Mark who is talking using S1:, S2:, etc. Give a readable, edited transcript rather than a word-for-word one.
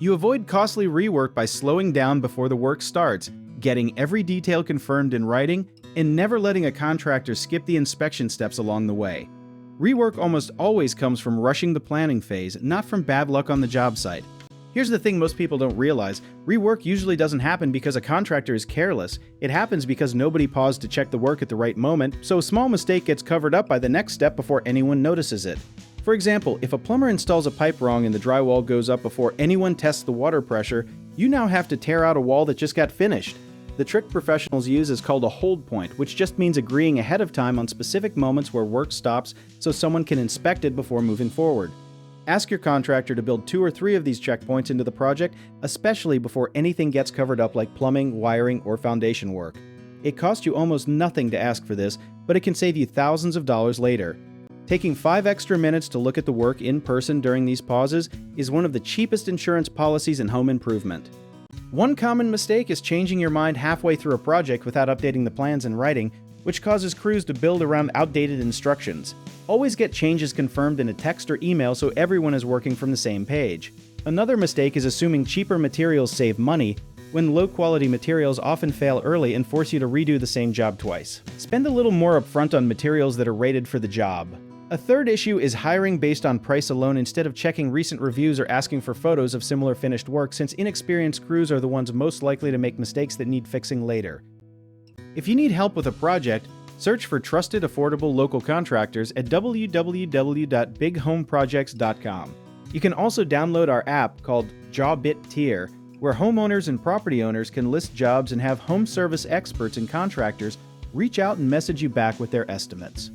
S1: You avoid costly rework by slowing down before the work starts, getting every detail confirmed in writing, and never letting a contractor skip the inspection steps along the way. Rework almost always comes from rushing the planning phase, not from bad luck on the job site. Here's the thing most people don't realize: rework usually doesn't happen because a contractor is careless. It happens because nobody paused to check the work at the right moment, so a small mistake gets covered up by the next step before anyone notices it. For example, if a plumber installs a pipe wrong and the drywall goes up before anyone tests the water pressure, you now have to tear out a wall that just got finished. The trick professionals use is called a hold point, which just means agreeing ahead of time on specific moments where work stops so someone can inspect it before moving forward. Ask your contractor to build 2 or 3 of these checkpoints into the project, especially before anything gets covered up like plumbing, wiring, or foundation work. It costs you almost nothing to ask for this, but it can save you thousands of dollars later. Taking 5 extra minutes to look at the work in person during these pauses is one of the cheapest insurance policies in home improvement. One common mistake is changing your mind halfway through a project without updating the plans in writing, which causes crews to build around outdated instructions. Always get changes confirmed in a text or email so everyone is working from the same page. Another mistake is assuming cheaper materials save money, when low-quality materials often fail early and force you to redo the same job twice. Spend a little more upfront on materials that are rated for the job. A third issue is hiring based on price alone instead of checking recent reviews or asking for photos of similar finished work, since inexperienced crews are the ones most likely to make mistakes that need fixing later. If you need help with a project, search for trusted, affordable local contractors at www.bighomeprojects.com. You can also download our app called JobIt Tier, where homeowners and property owners can list jobs and have home service experts and contractors reach out and message you back with their estimates.